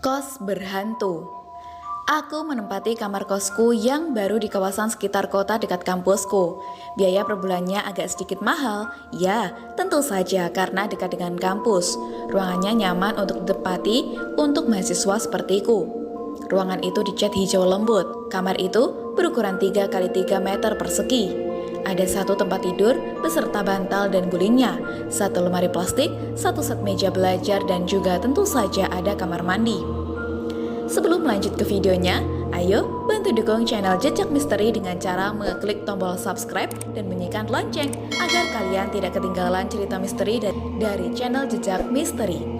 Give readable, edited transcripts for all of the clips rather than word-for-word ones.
Kos berhantu. Aku menempati kamar kosku yang baru di kawasan sekitar kota dekat kampusku. Biaya per bulannya agak sedikit mahal. Ya, tentu saja karena dekat dengan kampus. Ruangannya nyaman untuk ditempati untuk mahasiswa sepertiku. Ruangan itu dicat hijau lembut. Kamar itu berukuran 3 kali 3 meter persegi. Ada satu tempat tidur beserta bantal dan gulingnya, satu lemari plastik, satu set meja belajar, dan juga tentu saja ada kamar mandi. Sebelum lanjut ke videonya, ayo bantu dukung channel Jejak Misteri dengan cara mengeklik tombol subscribe dan bunyikan lonceng agar kalian tidak ketinggalan cerita misteri dari channel Jejak Misteri.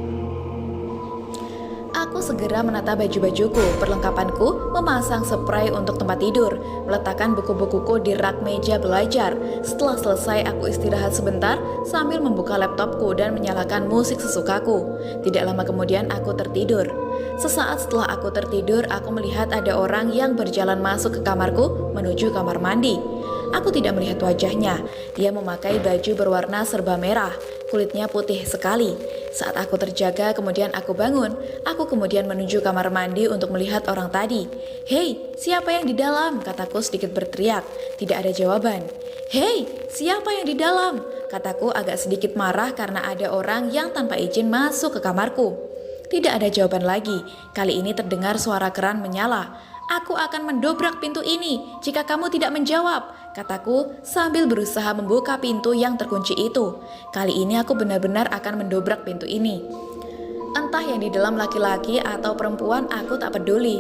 Aku segera menata baju-bajuku, perlengkapanku, memasang spray untuk tempat tidur, meletakkan buku-bukuku di rak meja belajar. Setelah selesai, aku istirahat sebentar sambil membuka laptopku dan menyalakan musik sesukaku. Tidak lama kemudian aku tertidur. Sesaat setelah aku tertidur, aku melihat ada orang yang berjalan masuk ke kamarku menuju kamar mandi. Aku tidak melihat wajahnya. Dia memakai baju berwarna serba merah. Kulitnya putih sekali. Saat aku terjaga, kemudian aku bangun. Aku kemudian menuju kamar mandi untuk melihat orang tadi. "Hei, siapa yang di dalam?" kataku sedikit berteriak. Tidak ada jawaban. "Hei, siapa yang di dalam?" kataku agak sedikit marah karena ada orang yang tanpa izin masuk ke kamarku. Tidak ada jawaban lagi. Kali ini terdengar suara keran menyala. "Aku akan mendobrak pintu ini jika kamu tidak menjawab," kataku sambil berusaha membuka pintu yang terkunci itu. Kali ini aku benar-benar akan mendobrak pintu ini. Entah yang di dalam laki-laki atau perempuan, aku tak peduli.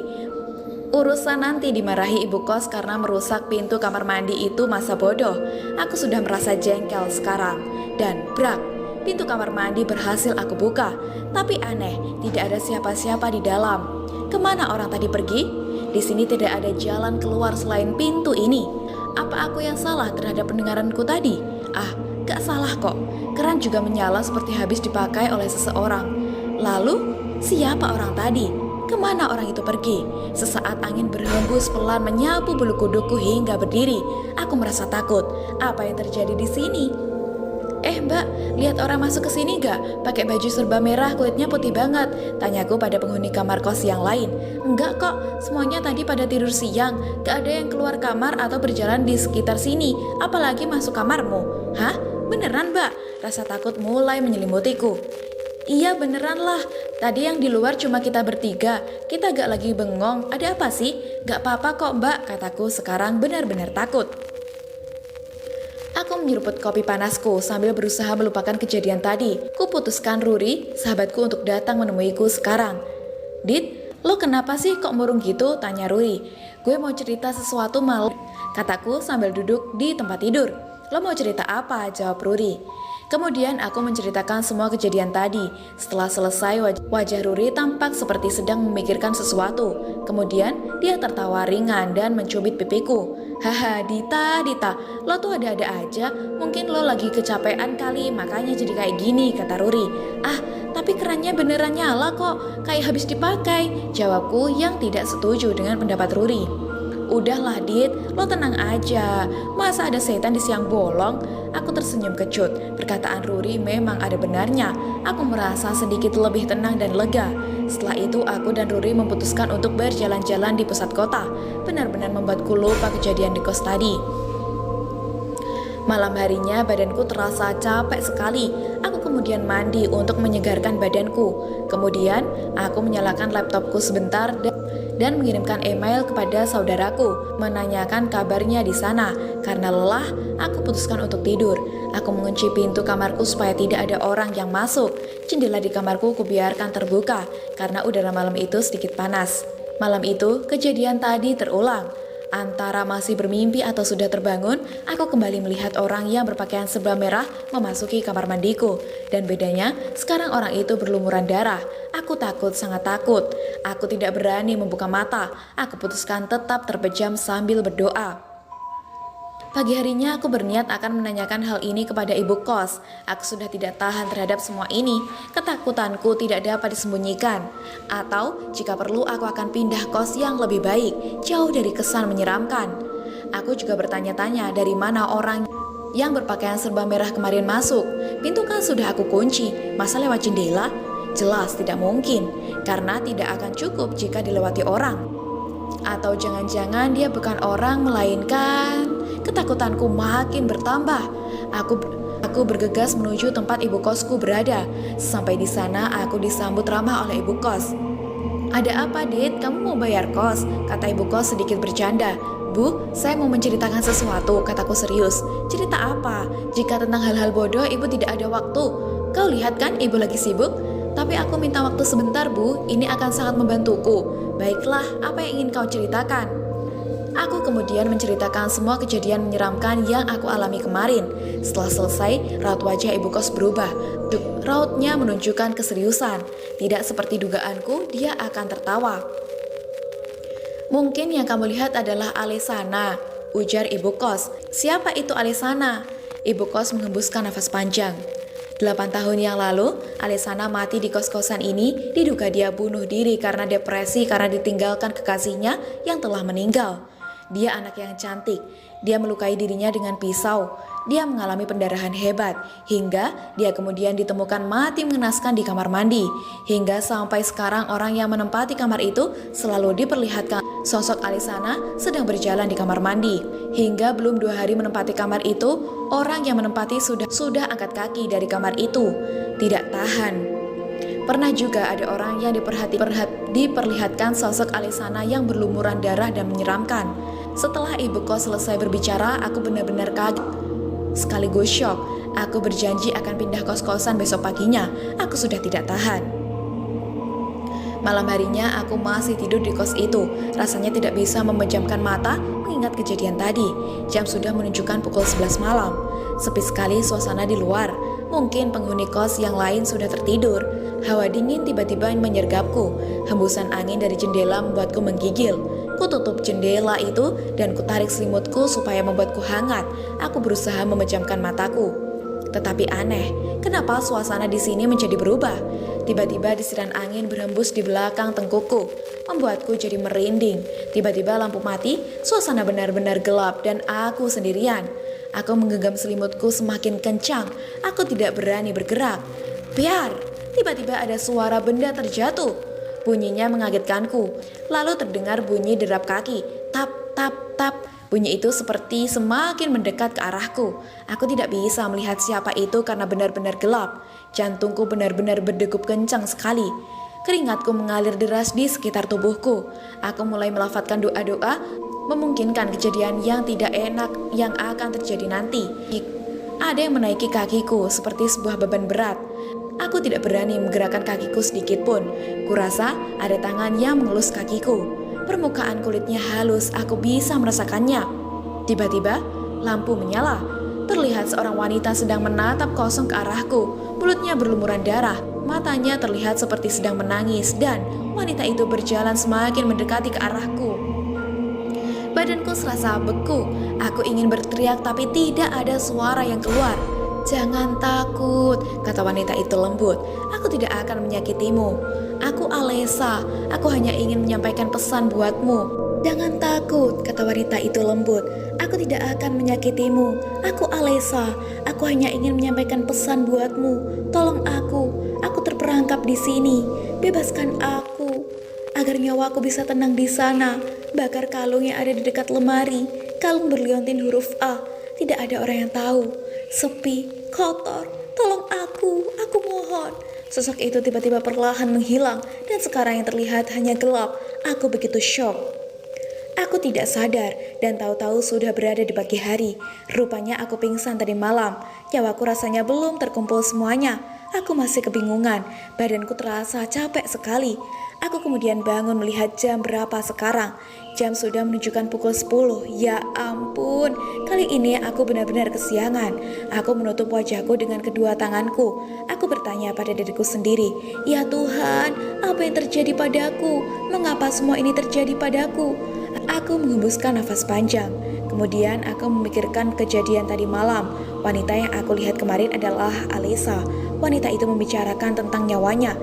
Urusan nanti dimarahi ibu kos karena merusak pintu kamar mandi itu masa bodoh. Aku sudah merasa jengkel sekarang. Dan brak, pintu kamar mandi berhasil aku buka. Tapi aneh, tidak ada siapa-siapa di dalam. Kemana orang tadi pergi? Di sini tidak ada jalan keluar selain pintu ini. Apa aku yang salah terhadap pendengaranku tadi? Gak salah kok. Keran juga menyala seperti habis dipakai oleh seseorang. Lalu, siapa orang tadi? Kemana orang itu pergi? Sesaat angin berhembus pelan menyapu bulu kuduku hingga berdiri. Aku merasa takut. Apa yang terjadi di sini? Mbak, lihat orang masuk ke sini gak? Pakai baju serba merah, kulitnya putih banget, tanyaku pada penghuni kamar kos yang lain. Enggak kok, semuanya tadi pada tidur siang. Gak ada yang keluar kamar atau berjalan di sekitar sini, apalagi masuk kamarmu. Hah? Beneran mbak? Rasa takut mulai menyelimutiku. Iya beneran lah, tadi yang di luar cuma kita bertiga. Kita gak lagi bengong, ada apa sih? Gak apa-apa kok mbak, kataku sekarang benar-benar takut. Aku menyeruput kopi panasku sambil berusaha melupakan kejadian tadi. Kuputuskan Ruri, sahabatku, untuk datang menemuiku sekarang. "Dit, lo kenapa sih kok murung gitu?" tanya Ruri. "Gue mau cerita sesuatu malu," kataku sambil duduk di tempat tidur. "Lo mau cerita apa?" jawab Ruri. Kemudian aku menceritakan semua kejadian tadi. Setelah selesai, wajah Ruri tampak seperti sedang memikirkan sesuatu. Kemudian dia tertawa ringan dan mencubit pipiku. "Haha, Dita, lo tuh ada-ada aja. Mungkin lo lagi kecapean kali, makanya jadi kayak gini," kata Ruri. Tapi kerannya beneran nyala kok, kayak habis dipakai," jawabku yang tidak setuju dengan pendapat Ruri. "Udahlah Dit, lo tenang aja. Masa ada setan di siang bolong?" Aku tersenyum kecut. Perkataan Ruri memang ada benarnya. Aku merasa sedikit lebih tenang dan lega. Setelah itu aku dan Ruri memutuskan untuk berjalan-jalan di pusat kota. Benar-benar membuatku lupa kejadian di kos tadi. Malam harinya badanku terasa capek sekali. Aku kemudian mandi untuk menyegarkan badanku. Kemudian aku menyalakan laptopku sebentar dan mengirimkan email kepada saudaraku menanyakan kabarnya di sana. Karena lelah, aku putuskan untuk tidur. Aku mengunci pintu kamarku supaya tidak ada orang yang masuk. Jendela di kamarku kubiarkan terbuka karena udara malam itu sedikit panas. Malam itu kejadian tadi terulang. Antara masih bermimpi atau sudah terbangun, aku kembali melihat orang yang berpakaian serba merah memasuki kamar mandiku. Dan bedanya, sekarang orang itu berlumuran darah. Aku takut, sangat takut. Aku tidak berani membuka mata. Aku putuskan tetap terpejam sambil berdoa. Pagi harinya aku berniat akan menanyakan hal ini kepada ibu kos. Aku sudah tidak tahan terhadap semua ini. Ketakutanku tidak dapat disembunyikan. Atau jika perlu aku akan pindah kos yang lebih baik, jauh dari kesan menyeramkan. Aku juga bertanya-tanya dari mana orang yang berpakaian serba merah kemarin masuk. Pintu kan sudah aku kunci, masa lewat jendela? Jelas tidak mungkin, karena tidak akan cukup jika dilewati orang. Atau jangan-jangan dia bukan orang melainkan... Ketakutanku makin bertambah. Aku bergegas menuju tempat ibu kosku berada. Sampai di sana aku disambut ramah oleh ibu kos. "Ada apa, Dit? Kamu mau bayar kos?" kata ibu kos sedikit bercanda. "Bu, saya mau menceritakan sesuatu," kataku serius. "Cerita apa? Jika tentang hal-hal bodoh ibu tidak ada waktu. Kau lihat kan ibu lagi sibuk? Tapi aku minta waktu sebentar, Bu. Ini akan sangat membantuku." "Baiklah, apa yang ingin kau ceritakan?" Aku kemudian menceritakan semua kejadian menyeramkan yang aku alami kemarin. Setelah selesai, raut wajah ibu kos berubah. Rautnya menunjukkan keseriusan. Tidak seperti dugaanku, dia akan tertawa. "Mungkin yang kamu lihat adalah Alesana," ujar ibu kos. "Siapa itu Alesana?" Ibu kos menghembuskan nafas panjang. 8 tahun yang lalu, Alesana mati di kos-kosan ini. Diduga dia bunuh diri karena depresi karena ditinggalkan kekasihnya yang telah meninggal. Dia anak yang cantik. Dia melukai dirinya dengan pisau. Dia mengalami pendarahan hebat, hingga dia kemudian ditemukan mati mengenaskan di kamar mandi. Hingga sampai sekarang orang yang menempati kamar itu selalu diperlihatkan sosok Alesana sedang berjalan di kamar mandi. Hingga belum 2 hari menempati kamar itu, orang yang menempati sudah angkat kaki dari kamar itu. Tidak tahan. Pernah juga ada orang yang diperlihatkan sosok Alesana yang berlumuran darah dan menyeramkan. Setelah ibu kos selesai berbicara, aku benar-benar kaget sekaligus syok. Aku berjanji akan pindah kos-kosan besok paginya. Aku sudah tidak tahan. Malam harinya aku masih tidur di kos itu. Rasanya tidak bisa memejamkan mata mengingat kejadian tadi. Jam sudah menunjukkan pukul 11 malam. Sepi sekali suasana di luar. Mungkin penghuni kos yang lain sudah tertidur. Hawa dingin tiba-tiba menyergapku. Hembusan angin dari jendela membuatku menggigil. Ku tutup jendela itu dan ku tarik selimutku supaya membuatku hangat. Aku berusaha memejamkan mataku. Tetapi aneh, kenapa suasana di sini menjadi berubah? Tiba-tiba desiran angin berhembus di belakang tengkukku, membuatku jadi merinding. Tiba-tiba lampu mati, suasana benar-benar gelap dan aku sendirian. Aku menggenggam selimutku semakin kencang. Aku tidak berani bergerak. Biar! Tiba-tiba ada suara benda terjatuh. Bunyinya mengagetkanku. Lalu terdengar bunyi derap kaki. Tap, tap, tap. Bunyi itu seperti semakin mendekat ke arahku. Aku tidak bisa melihat siapa itu karena benar-benar gelap. Jantungku benar-benar berdegup kencang sekali. Keringatku mengalir deras di sekitar tubuhku. Aku mulai melafalkan doa-doa, memungkinkan kejadian yang tidak enak yang akan terjadi nanti. Ada yang menaiki kakiku seperti sebuah beban berat. Aku tidak berani menggerakkan kakiku sedikit pun. Kurasa ada tangan yang mengelus kakiku. Permukaan kulitnya halus, aku bisa merasakannya. Tiba-tiba, lampu menyala. Terlihat seorang wanita sedang menatap kosong ke arahku. Mulutnya berlumuran darah, matanya terlihat seperti sedang menangis, dan wanita itu berjalan semakin mendekati ke arahku. Badanku serasa beku. Aku ingin berteriak tapi tidak ada suara yang keluar. "Jangan takut," kata wanita itu lembut. "Aku tidak akan menyakitimu. Aku Alesa. Aku hanya ingin menyampaikan pesan buatmu." "Jangan takut," kata wanita itu lembut. "Aku tidak akan menyakitimu. Aku Alesa. Aku hanya ingin menyampaikan pesan buatmu. Tolong aku. Aku terperangkap di sini. Bebaskan aku agar nyawaku bisa tenang di sana. Bakar kalung yang ada di dekat lemari. Kalung berliontin huruf A. Tidak ada orang yang tahu. Sepi, kotor. Tolong aku mohon." Sosok itu tiba-tiba perlahan menghilang dan sekarang yang terlihat hanya gelap. Aku begitu syok. Aku tidak sadar dan tahu-tahu sudah berada di pagi hari. Rupanya aku pingsan tadi malam. Nyawaku rasanya belum terkumpul semuanya. Aku masih kebingungan. Badanku terasa capek sekali. Aku kemudian bangun melihat jam berapa sekarang. Jam sudah menunjukkan pukul 10. Ya ampun, kali ini aku benar-benar kesiangan. Aku menutup wajahku dengan kedua tanganku. Aku bertanya pada diriku sendiri, "Ya Tuhan, apa yang terjadi padaku? Mengapa semua ini terjadi padaku?" Aku menghembuskan nafas panjang. Kemudian aku memikirkan kejadian tadi malam. Wanita yang aku lihat kemarin adalah Alesa. Wanita itu membicarakan tentang nyawanya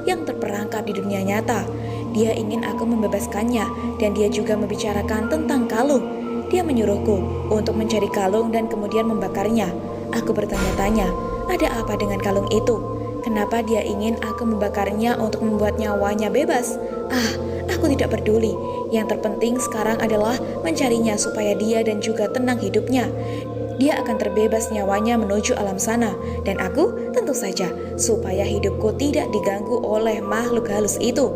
yang terperangkap di dunia nyata. Dia ingin aku membebaskannya, dan dia juga membicarakan tentang kalung. Dia menyuruhku untuk mencari kalung dan kemudian membakarnya. Aku bertanya-tanya, ada apa dengan kalung itu? Kenapa dia ingin aku membakarnya untuk membuat nyawanya bebas? Aku tidak peduli. Yang terpenting sekarang adalah mencarinya supaya dia dan juga tenang hidupnya. Dia akan terbebas nyawanya menuju alam sana. Dan aku tentu saja supaya hidupku tidak diganggu oleh makhluk halus itu.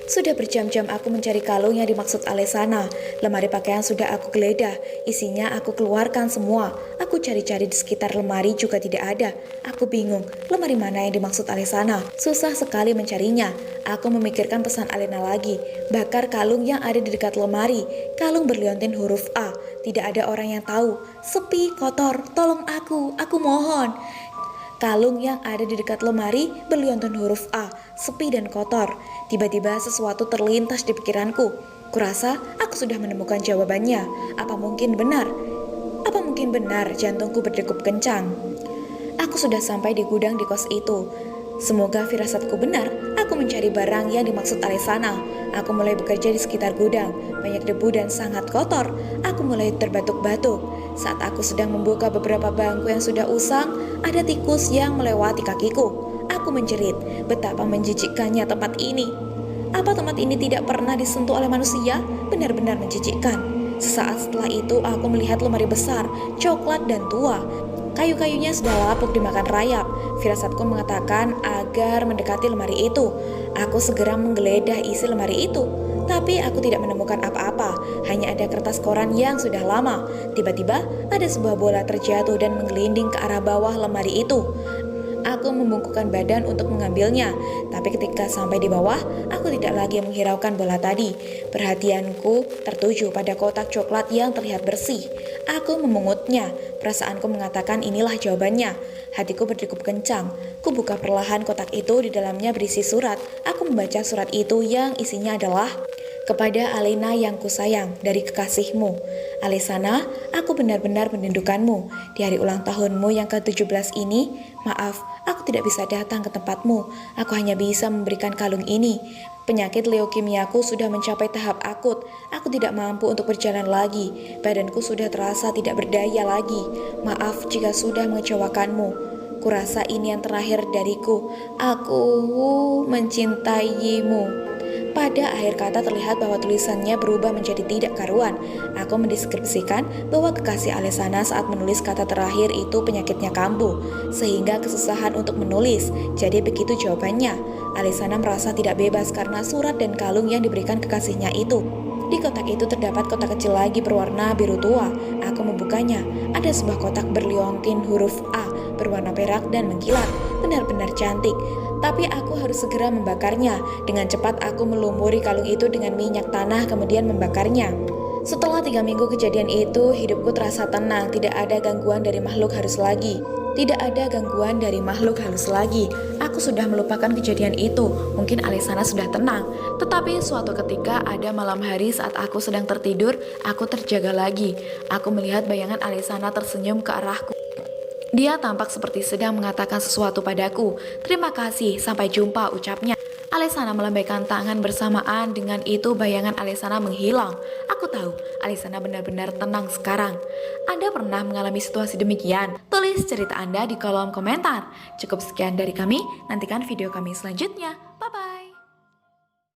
Sudah berjam-jam aku mencari kalung yang dimaksud Alesana. Lemari pakaian sudah aku geledah. Isinya aku keluarkan semua. Aku cari-cari di sekitar lemari juga tidak ada. Aku bingung, lemari mana yang dimaksud Alesana. Susah sekali mencarinya. Aku memikirkan pesan Alena lagi. Bakar kalung yang ada di dekat lemari. Kalung berliontin huruf A. Tidak ada orang yang tahu. Sepi, kotor, tolong aku mohon. Kalung yang ada di dekat lemari berliontin huruf A, sepi dan kotor. Tiba-tiba sesuatu terlintas di pikiranku. Kurasa aku sudah menemukan jawabannya. Apa mungkin benar? Jantungku berdegup kencang. Aku sudah sampai di gudang di kos itu. Semoga firasatku benar, aku mencari barang yang dimaksud Alesana. Aku mulai bekerja di sekitar gudang. Banyak debu dan sangat kotor. Aku mulai terbatuk-batuk. Saat aku sedang membuka beberapa bangku yang sudah usang, ada tikus yang melewati kakiku. Aku menjerit, betapa menjijikkannya tempat ini. Apa tempat ini tidak pernah disentuh oleh manusia? Benar-benar menjijikkan. Sesaat setelah itu aku melihat lemari besar, coklat dan tua. Kayu-kayunya sudah lapuk dimakan rayap. Firasatku mengatakan agar mendekati lemari itu. Aku segera menggeledah isi lemari itu. Tapi aku tidak menemukan apa-apa. Hanya ada kertas koran yang sudah lama. Tiba-tiba ada sebuah bola terjatuh dan menggelinding ke arah bawah lemari itu. Aku membungkukkan badan untuk mengambilnya. Tapi ketika sampai di bawah, aku tidak lagi menghiraukan bola tadi. Perhatianku tertuju pada kotak coklat yang terlihat bersih. Aku memungutnya. Perasaanku mengatakan inilah jawabannya. Hatiku berdegup kencang. Kubuka perlahan kotak itu, di dalamnya berisi surat. Aku membaca surat itu yang isinya adalah, kepada Alena yang kusayang, dari kekasihmu. Alesana, aku benar-benar merindukanmu. Di hari ulang tahunmu yang ke-17 ini, maaf, aku tidak bisa datang ke tempatmu. Aku hanya bisa memberikan kalung ini. Penyakit leukemiaku sudah mencapai tahap akut. Aku tidak mampu untuk berjalan lagi. Badanku sudah terasa tidak berdaya lagi. Maaf jika sudah mengecewakanmu. Kurasa ini yang terakhir dariku. Aku mencintaimu. Pada akhir kata terlihat bahwa tulisannya berubah menjadi tidak karuan. Aku mendeskripsikan bahwa kekasih Alesana saat menulis kata terakhir itu penyakitnya kambuh, sehingga kesusahan untuk menulis. Jadi begitu jawabannya. Alesana merasa tidak bebas karena surat dan kalung yang diberikan kekasihnya itu. Di kotak itu terdapat kotak kecil lagi berwarna biru tua. Aku membukanya. Ada sebuah kotak berliontin huruf A berwarna perak dan mengkilat. Benar-benar cantik. Tapi aku harus segera membakarnya. Dengan cepat aku melumuri kalung itu dengan minyak tanah kemudian membakarnya. Setelah 3 minggu kejadian itu, hidupku terasa tenang. Tidak ada gangguan dari makhluk halus lagi. Aku sudah melupakan kejadian itu. Mungkin Alesana sudah tenang. Tetapi suatu ketika ada malam hari saat aku sedang tertidur, aku terjaga lagi. Aku melihat bayangan Alesana tersenyum ke arahku. Dia tampak seperti sedang mengatakan sesuatu padaku. Terima kasih, sampai jumpa, ucapnya. Alesana melambaikan tangan bersamaan dengan itu bayangan Alesana menghilang. Aku tahu, Alesana benar-benar tenang sekarang. Anda pernah mengalami situasi demikian? Tulis cerita Anda di kolom komentar. Cukup sekian dari kami, nantikan video kami selanjutnya. Bye-bye.